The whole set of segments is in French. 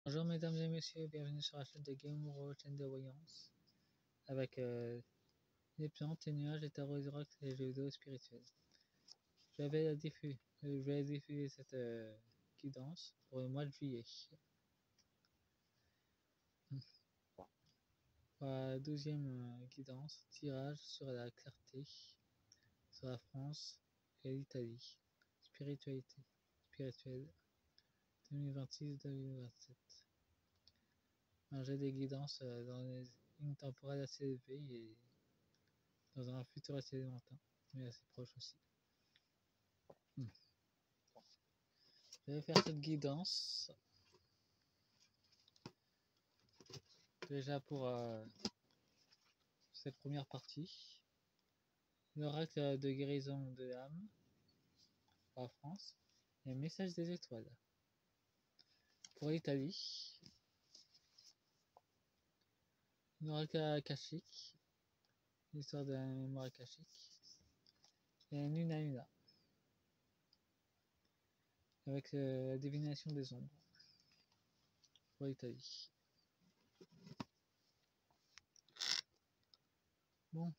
Bonjour mesdames et messieurs, bienvenue sur la chaîne de Game World, chaîne de voyance, avec les plantes, les nuages, les tarots, les oracles et les jeux vidéo spirituels. Je vais diffuser cette guidance pour le mois de juillet. Pour la 12e guidance, tirage sur la clarté, sur la France et l'Italie. Spirituelle 2026-2027. J'ai des guidances dans les lignes temporelles assez élevées et dans un futur assez lointain, mais assez proche aussi. Je vais faire cette guidance déjà pour cette première partie. L'oracle de guérison de l'âme pour la France et le message des étoiles. Pour l'Italie, l'oracle akashique, l'histoire de la mémoire akashique, et Nuna Nuna, avec la divination des ombres pour l'Italie. Bon,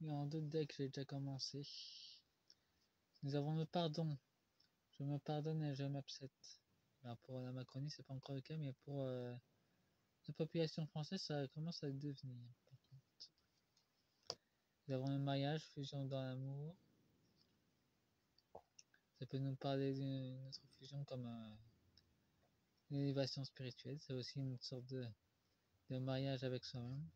il y a d'autres decks, j'ai déjà commencé. Nous avons le pardon. Je me pardonne et je m'accepte. Ben, pour la Macronie, c'est pas encore le cas, mais pour la population française, ça commence à le devenir. Par contre. Nous avons le mariage, fusion dans l'amour. Ça peut nous parler d'une autre fusion comme l'élévation spirituelle. C'est aussi une sorte de mariage avec soi-même.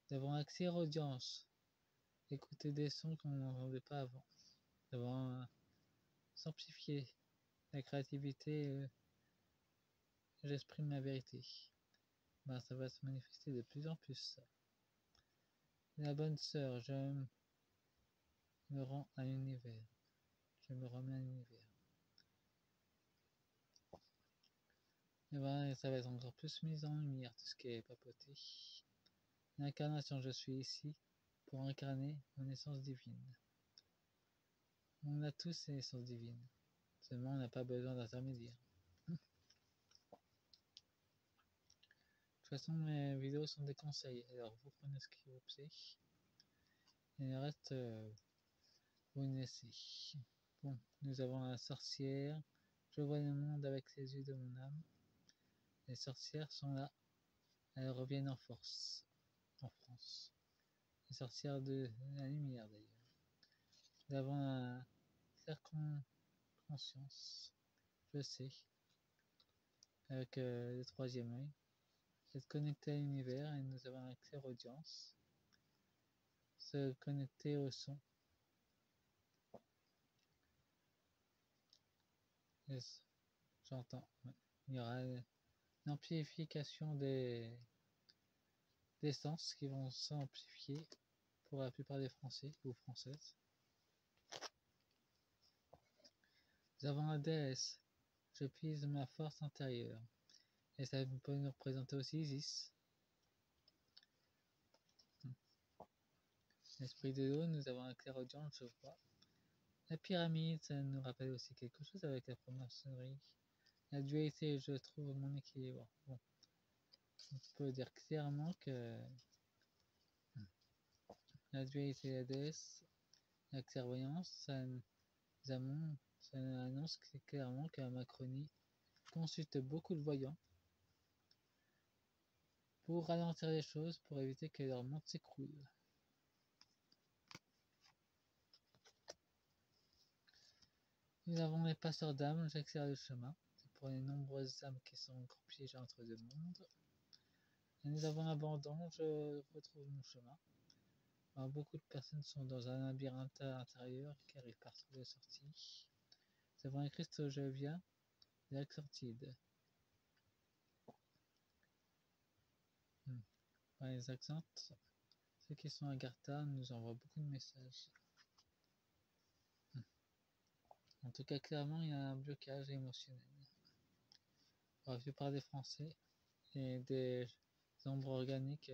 Nous avons accès à l'audience. Écouter des sons qu'on n'entendait pas avant. Nous avons s'amplifier la créativité. J'exprime ma vérité. Ben, ça va se manifester de plus en plus. La bonne sœur, je me rends à l'univers. Je me remets à l'univers. Et ben, ça va être encore plus mis en lumière, tout ce qui est papoté. L'incarnation, je suis ici pour incarner mon essence divine. On a tous ces essences divines. Seulement, on n'a pas besoin d'intermédiaire. De toute façon, mes vidéos sont des conseils. Alors, vous prenez ce qui vous plaît. Et le reste, vous me laissez. Bon, nous avons la sorcière. Je vois le monde avec les yeux de mon âme. Les sorcières sont là. Elles reviennent en force. En France. Les sorcières de la lumière, d'ailleurs. Nous avons la claire conscience. Je sais. Avec le troisième œil. Être connecté à l'univers et nous avons la claire audience. Se connecter au son. Yes. J'entends. Ouais. Il y aura l'amplification des sens qui vont s'amplifier pour la plupart des Français ou Françaises. Nous avons la déesse. Je puise ma force intérieure. Et ça peut nous représenter aussi Isis. L'esprit de l'eau, nous avons la clairaudience, je vois. La pyramide, ça nous rappelle aussi quelque chose avec la franc-maçonnerie. La dualité, je trouve mon équilibre. Bon, on peut dire clairement que la dualité et la déesse, la clairvoyance, ça annonce clairement que la Macronie consulte beaucoup de voyants pour ralentir les choses, pour éviter que leur monde s'écroule. Nous avons les passeurs d'âmes, j'accélère le chemin. C'est pour les nombreuses âmes qui sont encore piégées entre deux mondes. Et nous avons l'abandon, je retrouve mon chemin. Alors, beaucoup de personnes sont dans un labyrinthe intérieur qui n'arrivent pas à trouver de sortie. Nous avons le Christ, je viens, et l'Atlantide. Les accents, ceux qui sont à Gartha nous envoient beaucoup de messages. En tout cas, clairement, il y a un blocage émotionnel. Pour la plupart des Français et des ombres organiques,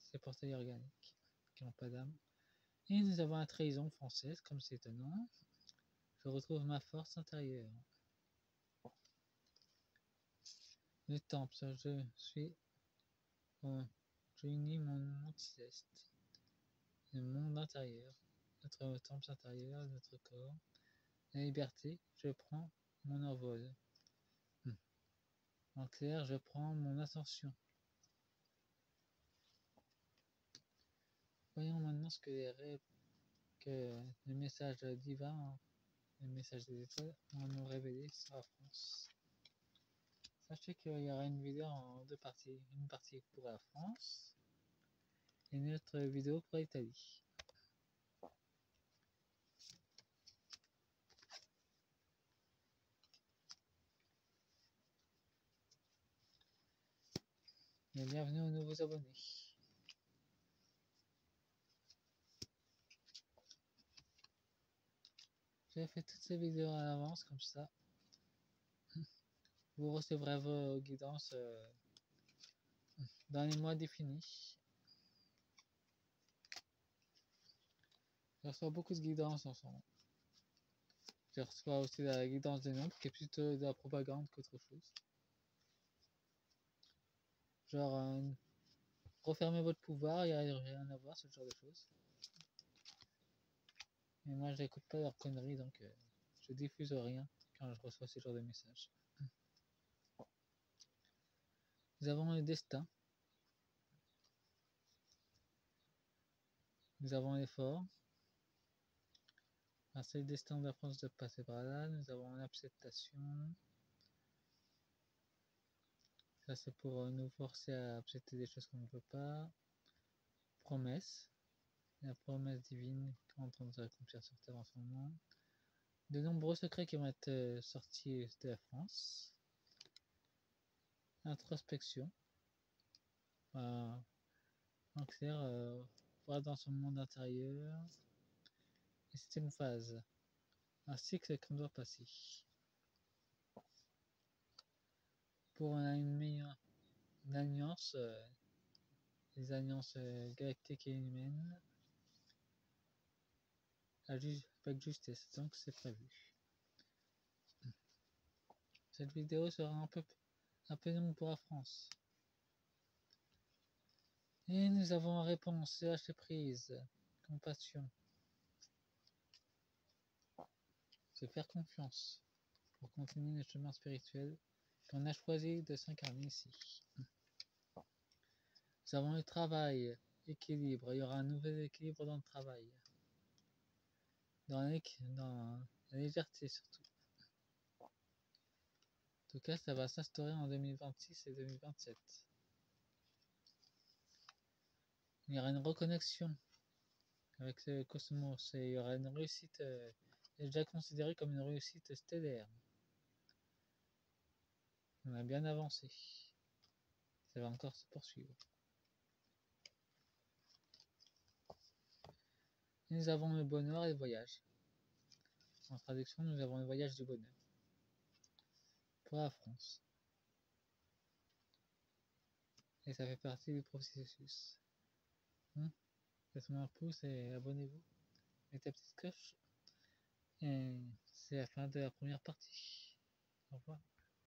ces portails organiques qui n'ont pas d'âme. Et nous avons la trahison française, comme c'est étonnant. Je retrouve ma force intérieure. Le temple, je suis... je unis mon monde céleste, le monde intérieur, notre temple intérieur, notre corps. La liberté, je prends mon envol. En clair, je prends mon ascension. Voyons maintenant ce que les rêves, que le message divin, le message des étoiles, nous révélé sur la France. Sachez qu'il y aura une vidéo en deux parties. Une partie pour la France et une autre vidéo pour l'Italie. Et bienvenue aux nouveaux abonnés. J'ai fait toutes ces vidéos à l'avance comme ça. Vous recevrez vos guidances dans les mois définis. Je reçois beaucoup de guidance en ce moment. Je reçois aussi la guidance des nombres qui est plutôt de la propagande qu'autre chose. Genre, refermez votre pouvoir, il n'y a rien à voir, ce genre de choses. Mais moi, j'écoute pas leurs conneries, donc je diffuse rien quand je reçois ce genre de messages. Nous avons le destin. Nous avons l'effort. C'est le destin de la France de passer par là. Nous avons l'acceptation. Ça, c'est pour nous forcer à accepter des choses qu'on ne peut pas. Promesse. La promesse divine qui est en train de s'accomplir sur Terre en ce moment. De nombreux secrets qui vont être sortis de la France. Introspection. En clair, voir dans son monde intérieur. Et c'est une phase. Un cycle qu'on doit passer. Pour une alliance, les alliances galactiques et humaines, avec justesse, donc c'est prévu. Cette vidéo sera un peu longue pour la France. Et nous avons en réponse, lâcher prise, compassion, se faire confiance pour continuer le chemin spirituel qu'on a choisi de s'incarner ici. Nous avons le travail, équilibre, il y aura un nouvel équilibre dans le travail, dans la légèreté surtout. En tout cas, ça va s'instaurer en 2026 et 2027. Il y aura une reconnexion avec le cosmos et il y aura une réussite déjà considérée comme une réussite stellaire. On a bien avancé. Ça va encore se poursuivre. Et nous avons le bonheur et le voyage. En traduction, nous avons le voyage du bonheur. Pour la France. Et ça fait partie du processus. Faites-moi un pouce et abonnez-vous. Mettez la petite cloche. Et c'est la fin de la première partie. Au revoir.